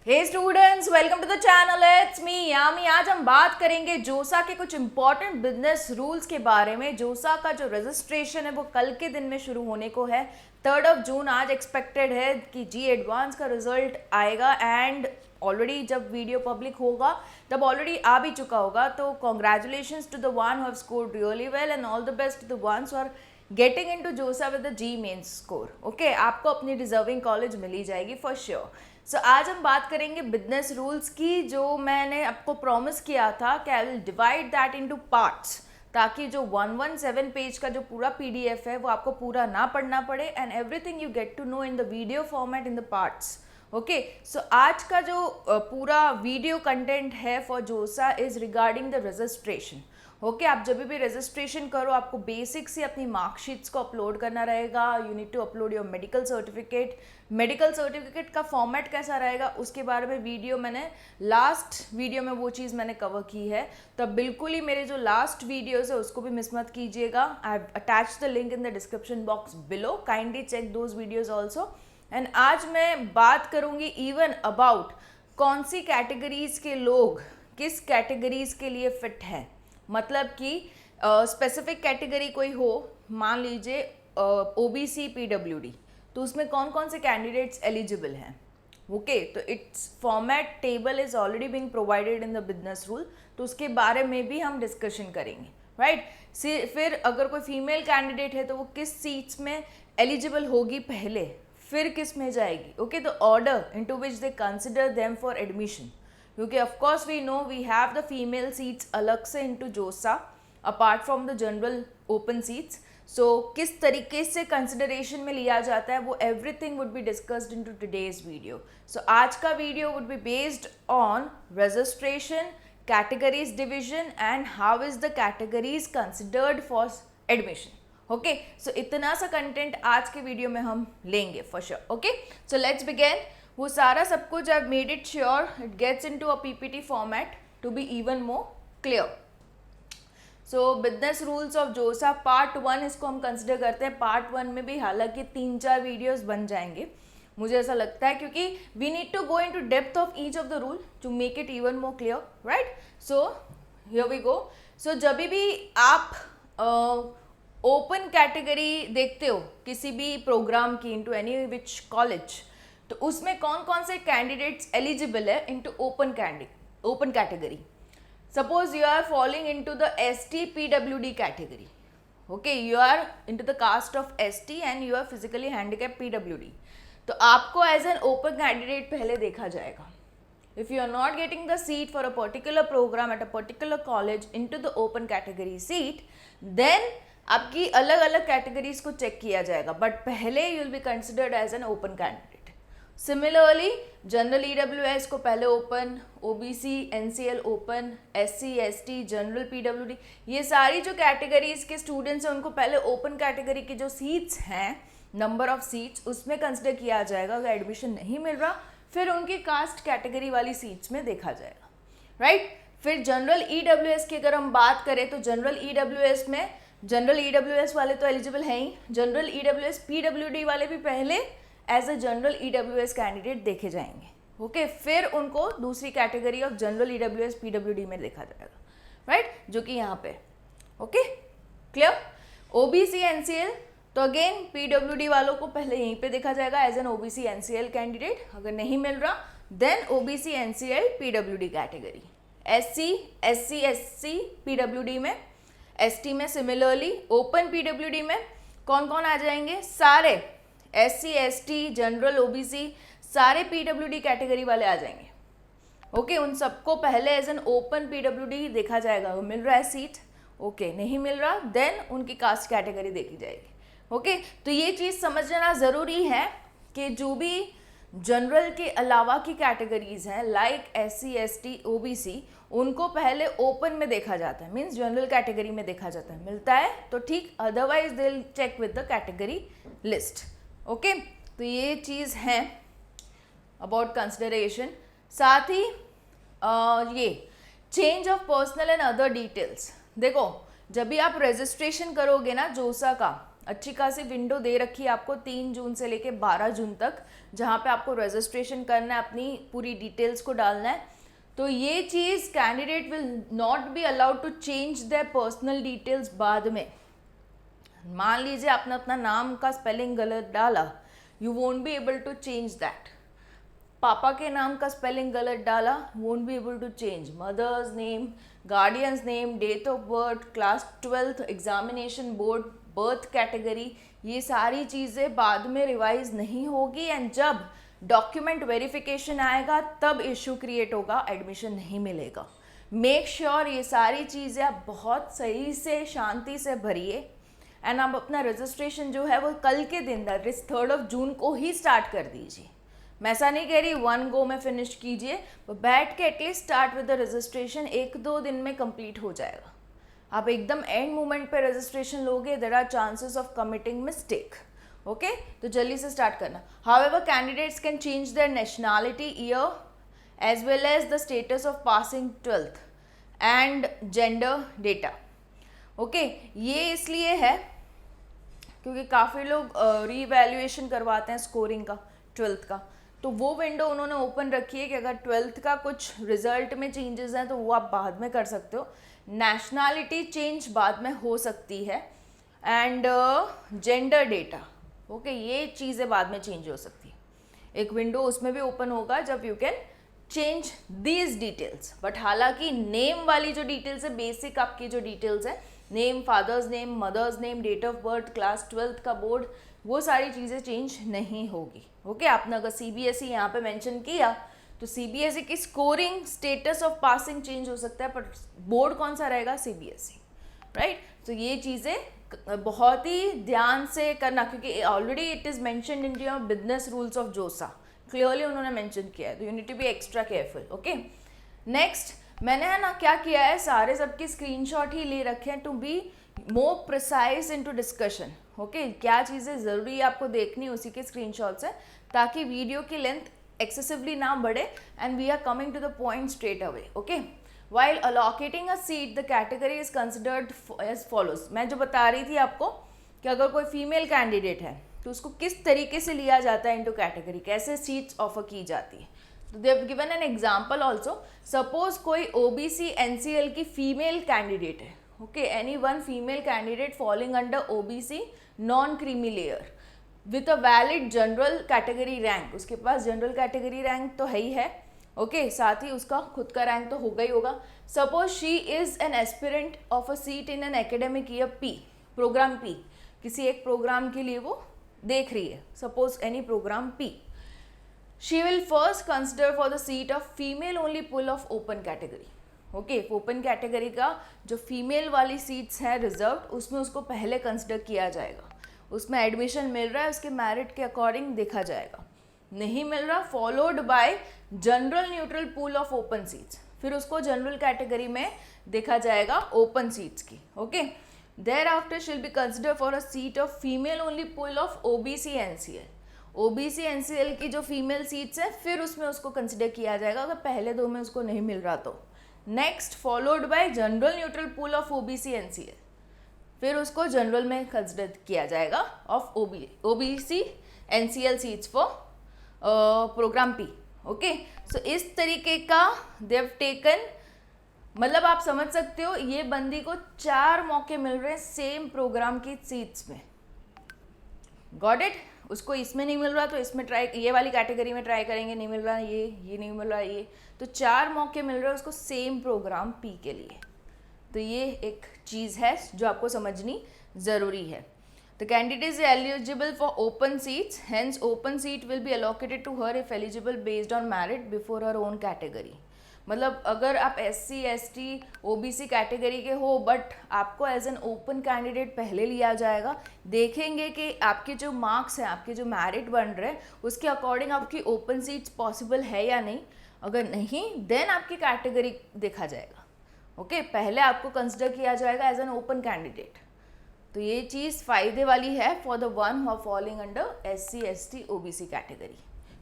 Hey students, welcome to the channel. It's me Yami. आज हम बात करेंगे जोसा के कुछ इंपॉर्टेंट बिजनेस रूल्स के बारे में। जोसा का जो रजिस्ट्रेशन है वो कल के दिन में शुरू होने को है। 3 जून आज एक्सपेक्टेड है कि जी एडवांस का रिजल्ट आएगा एंड ऑलरेडी जब वीडियो पब्लिक होगा तब ऑलरेडी आ भी चुका होगा। तो congratulations to the one who have scored really well and all the best to the ones who are getting into JoSAA with the JEE mains score. Okay, आपको अपनी डिजर्विंग कॉलेज मिली जाएगी फॉर श्योर। सो आज हम बात करेंगे बिजनेस रूल्स की, जो मैंने आपको प्रॉमिस किया था कि I will divide that into parts, ताकि जो 117 पेज का जो पूरा पीडीएफ है वो आपको पूरा ना पढ़ना पड़े and everything you get to know in the video format in the parts. Okay, so आज का जो पूरा वीडियो कंटेंट है for JoSAA is regarding the registration. Okay, आप जब भी रजिस्ट्रेशन करो आपको बेसिक से अपनी मार्कशीट्स को अपलोड करना रहेगा। You need to upload your medical certificate. Medical certificate का फॉर्मेट कैसा रहेगा उसके बारे में वीडियो मैंने लास्ट वीडियो में वो चीज़ मैंने कवर की है, तो बिल्कुल ही मेरे जो लास्ट वीडियोज़ है उसको भी मिस मत कीजिएगा। I have attached the link in the description box below, kindly check those videos also. And आज मैं बात करूँगी इवन अबाउट कौन सी कैटेगरीज के लोग किस कैटेगरीज के लिए फिट हैं। मतलब कि स्पेसिफिक कैटेगरी कोई हो, मान लीजिए ओबीसी पीडब्ल्यूडी, तो उसमें कौन कौन से कैंडिडेट्स एलिजिबल हैं। ओके, तो it's format table is already being provided in the business rule, तो उसके बारे में भी हम डिस्कशन करेंगे, राइट। फिर अगर कोई फीमेल कैंडिडेट है तो वो किस सीट्स में एलिजिबल होगी पहले, फिर किस में जाएगी। Okay, the order into which they consider them for admission, क्योंकि of course we know we have the female seats अलग से into JoSAA apart from the general open seats. So किस तरीके से कंसिडरेशन में लिया जाता है वो everything would be discussed into today's video. So आज का video would be based on registration, categories division and how is the categories considered for admission. Okay, so इतना सा कंटेंट आज के वीडियो में हम लेंगे for sure. Okay, so let's begin. वो सारा सब कुछ I made it sure it gets into a PPT format to be even more clear. So business rules of JoSAA part 1 इसको हम कंसिडर करते हैं। पार्ट 1 में भी हालांकि 3-4 वीडियोस बन जाएंगे, मुझे ऐसा लगता है, क्योंकि we need to go into depth of each of the rule to make it even more clear, right. So here we go. So जब भी आप ओपन कैटेगरी देखते हो किसी भी प्रोग्राम की इनटू एनी विच कॉलेज, तो उसमें कौन कौन से कैंडिडेट्स एलिजिबल है into open category. Suppose you are falling into the ST PWD category. Okay, you are into the caste of ST and you are physically handicapped PWD. तो आपको as an open candidate पहले देखा जाएगा. If you are not getting the seat for a particular program at a particular college into the open category seat, then आपकी अलग अलग categories को check किया जाएगा, बट पहले you will be considered as an open candidate. Similarly general EWS को पहले open, OBC NCL open, SC ST general PWD, ये सारी जो कैटेगरीज के स्टूडेंट्स हैं उनको पहले ओपन कैटेगरी की जो सीट्स हैं, नंबर ऑफ सीट्स, उसमें कंसिडर किया जाएगा। अगर एडमिशन नहीं मिल रहा फिर उनकी कास्ट कैटेगरी वाली सीट्स में देखा जाएगा, राइट। फिर जनरल ईडब्ल्यूएस की अगर हम बात करें तो जनरल ईडब्ल्यूएस में जनरल ईडब्ल्यूएस वाले तो एलिजिबल हैं ही, जनरल ईडब्ल्यूएस पीडब्ल्यूडी वाले भी पहले as a general EWS candidate देखे जाएंगे। ओके, फिर उनको दूसरी category of general EWS PWD में देखा जाएगा, राइट, जो कि यहाँ पे। Okay, clear. ओबीसी एनसीएल तो अगेन पीडब्ल्यूडी वालों को पहले यहीं पे देखा जाएगा as an OBC NCL candidate. अगर नहीं मिल रहा then OBC NCL PWD category. SC SC SC PWD में, एसटी में सिमिलरली, ओपन पीडब्ल्यूडी में कौन कौन आ जाएंगे, सारे एससी एसटी जनरल ओबीसी सारे पीडब्ल्यूडी कैटेगरी वाले आ जाएंगे। ओके, उन सबको पहले एज एन ओपन पीडब्ल्यूडी देखा जाएगा। वो मिल रहा है सीट, ओके, नहीं मिल रहा देन उनकी कास्ट कैटेगरी देखी जाएगी। ओके, तो ये चीज़ समझना ज़रूरी है कि जो भी जनरल के अलावा की कैटेगरीज हैं लाइक एससी एसटी ओबीसी, उनको पहले ओपन में देखा जाता है, मीन्स जनरल कैटेगरी में देखा जाता है। मिलता है तो ठीक, otherwise they will check with the category list. Okay, तो ये चीज़ है अबाउट कंसिडरेशन। साथ ही ये change of personal and other details, देखो जब भी आप रजिस्ट्रेशन करोगे ना जोसा का, अच्छी खासी विंडो दे रखी है आपको 3 जून से लेके 12 जून तक, जहाँ पे आपको रजिस्ट्रेशन करना है, अपनी पूरी डिटेल्स को डालना है। तो ये चीज़ candidate will not be allowed to change their personal details बाद में। मान लीजिए आपने अपना नाम का स्पेलिंग गलत डाला, you won't be able to change that. पापा के नाम का स्पेलिंग गलत डाला, won't be able to change. Mother's name, guardian's name, date of birth, class 12th, examination board, birth category, ये सारी चीज़ें बाद में रिवाइज नहीं होगी। एंड जब डॉक्यूमेंट वेरिफिकेशन आएगा तब इशू क्रिएट होगा, एडमिशन नहीं मिलेगा। मेक श्योर ये सारी चीज़ें आप बहुत सही से शांति से भरिए। एंड आप अपना रजिस्ट्रेशन जो है वो कल के दिन, दैट इज 3 जून को ही स्टार्ट कर दीजिए। मैं ऐसा नहीं कह रही 1 गो में फिनिश कीजिए, तो बैठ के at least start with the registration, 1-2 दिन में कंप्लीट हो जाएगा। आप एकदम एंड मोमेंट पे रजिस्ट्रेशन लोगे, there are chances of committing mistake. Okay, तो जल्दी से स्टार्ट करना। However candidates can change their nationality, year as well as the status of passing 12th and gender data. Okay, ये इसलिए है क्योंकि काफ़ी लोग रीवैल्यूएशन करवाते हैं स्कोरिंग का 12th का, तो वो विंडो उन्होंने ओपन रखी है कि अगर 12th का कुछ रिजल्ट में चेंजेस हैं तो वो आप बाद में कर सकते हो। नेशनैलिटी चेंज बाद में हो सकती है, एंड जेंडर डेटा, ओके, ये चीज़ें बाद में चेंज हो सकती है। एक विंडो उसमें भी ओपन होगा जब you can change these details. But हालांकि नेम वाली जो डिटेल्स है, बेसिक आपकी जो डिटेल्स है, name, father's name, mother's name, date of birth, class 12th का बोर्ड, वो सारी चीज़ें चेंज नहीं होगी। ओके, आपने अगर CBSE यहाँ पे मेंशन किया तो CBSE की scoring, status of passing change हो सकता है, पर बोर्ड कौन सा रहेगा? CBSE, right. तो ये चीज़ें बहुत ही ध्यान से करना, क्योंकि already it is mentioned in your business rules of JoSAA, clearly उन्होंने मेंशन किया है, तो you need to be extra careful. Okay, next मैंने है ना क्या किया है, सारे सबके स्क्रीनशॉट ही ले रखे हैं to be more precise into discussion. Okay, क्या चीज़ें ज़रूरी है आपको देखनी, उसी के स्क्रीनशॉट्स हैं, ताकि वीडियो की लेंथ एक्सेसिवली ना बढ़े and we are coming to the point straight away. Okay, while allocating a seat the category is considered as follows. मैं जो बता रही थी आपको कि अगर कोई फीमेल कैंडिडेट है तो उसको किस तरीके से लिया जाता है इनटू कैटेगरी, कैसे सीट्स ऑफर की जाती है। तो they have given an example also. Suppose कोई OBC NCL की फीमेल कैंडिडेट है, okay, any one female candidate falling under OBC non creamy layer with a valid general category rank, उसके पास general category rank तो है ही है, okay, साथ ही उसका खुद का रैंक तो होगा ही होगा। Suppose she is an aspirant of a seat in an academic year P, program P, किसी एक प्रोग्राम के लिए वो देख रही है, suppose any program P। She will first consider for the seat of female only pool of open category. Okay, open category का जो फीमेल वाली सीट्स हैं रिजर्व्ड, उसमें उसको पहले कंसिडर किया जाएगा। उसमें एडमिशन मिल रहा है, उसके मेरिट के अकॉर्डिंग देखा जाएगा। नहीं मिल रहा, followed by general neutral pool of open seats, फिर उसको जनरल कैटेगरी में देखा जाएगा ओपन सीट्स की। Okay, thereafter she'll be consider for a seat of female only pool of OBC NCL। OBC NCL की जो फीमेल सीट्स हैं फिर उसमें उसको कंसिडर किया जाएगा अगर पहले 2 में उसको नहीं मिल रहा तो। Next followed by general neutral pool of OBC NCL, फिर उसको जनरल में कंसिडर किया जाएगा of OBC NCL seats for program P। Okay, so इस तरीके का देव टेकन, मतलब आप समझ सकते हो ये बंदी को 4 मौके मिल रहे हैं सेम प्रोग्राम की सीट्स में। Got it? उसको इसमें नहीं मिल रहा तो इसमें ट्राई, ये वाली कैटेगरी में ट्राई करेंगे, नहीं मिल रहा ये नहीं मिल रहा ये, तो 4 मौके मिल रहे हैं उसको सेम प्रोग्राम P के लिए। तो ये एक चीज़ है जो आपको समझनी ज़रूरी है। The candidate is eligible for open seats, hence open seat will be allocated to her if eligible based on merit before her own category। मतलब अगर आप SC ST OBC कैटेगरी के हो बट आपको एज एन ओपन कैंडिडेट पहले लिया जाएगा, देखेंगे कि आपके जो मार्क्स हैं, आपके जो मेरिट बन रहे हैं उसके अकॉर्डिंग आपकी ओपन सीट्स पॉसिबल है या नहीं। अगर नहीं देन आपकी कैटेगरी देखा जाएगा। ओके, पहले आपको कंसिडर किया जाएगा एज एन ओपन कैंडिडेट। तो ये चीज़ फ़ायदे वाली है for the one who are falling under SC ST OBC category,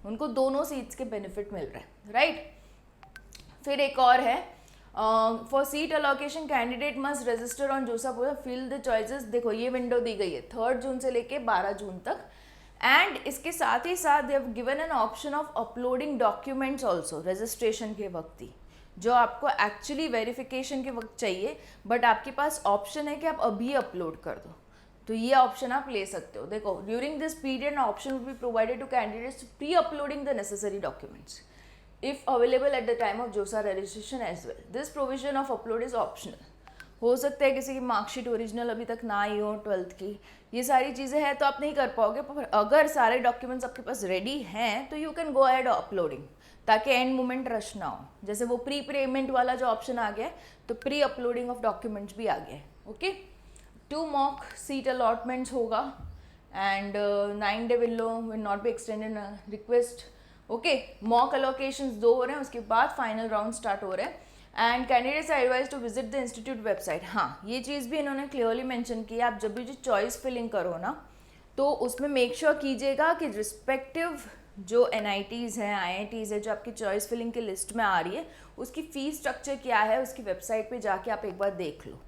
उनको दोनों सीट्स के बेनिफिट मिल रहे हैं, राइट। फिर एक और है for seat allocation candidate must register on जोसा पोर्टल, फिल द चॉइसेस। देखो ये विंडो दी गई है 3 जून से लेके 12 जून तक। एंड इसके साथ ही साथ they have given an option of uploading documents also registration के वक्त ही, जो आपको एक्चुअली वेरिफिकेशन के वक्त चाहिए, बट आपके पास ऑप्शन है कि आप अभी अपलोड कर दो, तो ये ऑप्शन आप ले सकते हो। देखो, during this period option will be provided to candidates pre uploading the necessary documents if available at the time of JoSAA registration as well. This provision of upload is optional. हो सकता है किसी की मार्कशीट ओरिजिनल अभी तक ना आई हो 12th की, ये सारी चीज़ें हैं तो आप नहीं कर पाओगे, पर अगर सारे डॉक्यूमेंट्स आपके पास रेडी हैं तो you can go ahead uploading, ताकि एंड मोमेंट रश ना हो। जैसे वो प्री पेमेंट वाला जो ऑप्शन आ गया है, तो प्री अपलोडिंग ऑफ डॉक्यूमेंट्स भी आ गया है। ओके, 2 मॉक सीट अलॉटमेंट्स होगा and 9 day window will not be extended request. Okay, mock allocations 2 हो रहे हैं, उसके बाद फाइनल राउंड स्टार्ट हो रहे हैं। And candidates are advise to visit the institute website. हाँ, ये चीज़ भी इन्होंने क्लियरली मेंशन की है, आप जब भी जो चॉइस फिलिंग करो ना, तो उसमें मेक श्योर कीजिएगा कि रिस्पेक्टिव जो NITs हैं, IITs है, जो आपकी चॉइस फिलिंग की लिस्ट में आ रही है, उसकी फ़ीस स्ट्रक्चर क्या है, उसकी वेबसाइट पे जाके आप एक बार देख लो।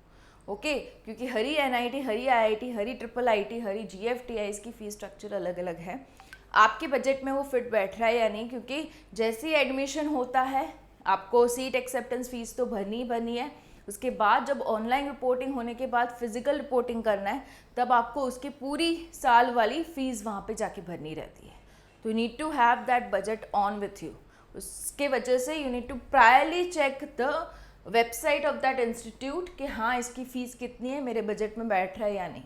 ओके, क्योंकि हरी NIT, हरी IIT, हरी IIIT, हरी GFTI की फ़ीस स्ट्रक्चर अलग अलग है। आपके बजट में वो फिट बैठ रहा है या नहीं, क्योंकि जैसे ही एडमिशन होता है आपको सीट एक्सेप्टेंस फ़ीस तो भरनी है। उसके बाद जब ऑनलाइन रिपोर्टिंग होने के बाद फिजिकल रिपोर्टिंग करना है, तब आपको उसकी पूरी साल वाली फ़ीस वहाँ पे जाके भरनी रहती है। तो you need to have that budget on with you. उसके वजह से you need to priorly check the website of that institute कि हाँ इसकी फ़ीस कितनी है, मेरे बजट में बैठ रहा है या नहीं।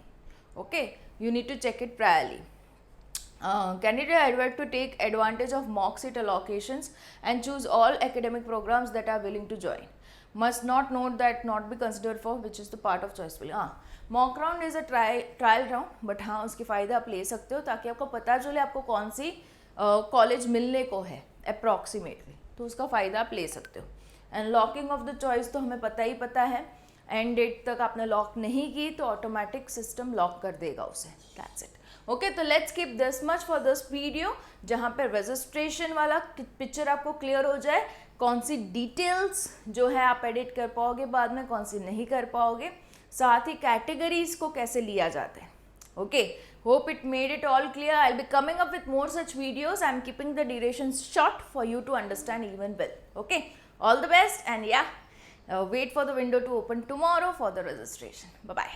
Okay, you need to check it priorly. Candidate are advised to take advantage of mock seat allocations and choose all academic programs that are willing to join. Must not note that not be considered for which is the part of choice filling. Mock round is a trial round, but हाँ उसके फ़ायदे आप ले सकते हो ताकि आपको पता चले आपको कौन सी कॉलेज मिलने को है अप्रॉक्सीमेटली, तो उसका फ़ायदा आप ले सकते हो। And locking of the choice तो हमें पता है, एंड डेट तक आपने लॉक नहीं की तो ऑटोमेटिक सिस्टम लॉक कर देगा उसे। That's it. ओके, तो let's keep this much for this video, जहाँ पे रजिस्ट्रेशन वाला पिक्चर आपको क्लियर हो जाए, कौन सी डिटेल्स जो है आप एडिट कर पाओगे बाद में, कौन सी नहीं कर पाओगे, साथ ही कैटेगरीज को कैसे लिया जाता है। Okay, hope it made it all clear. I will be coming up with more such videos. I am keeping the duration short for you to understand even well. Okay, all the best, and yeah, wait for the window to open tomorrow for the registration. Bye bye.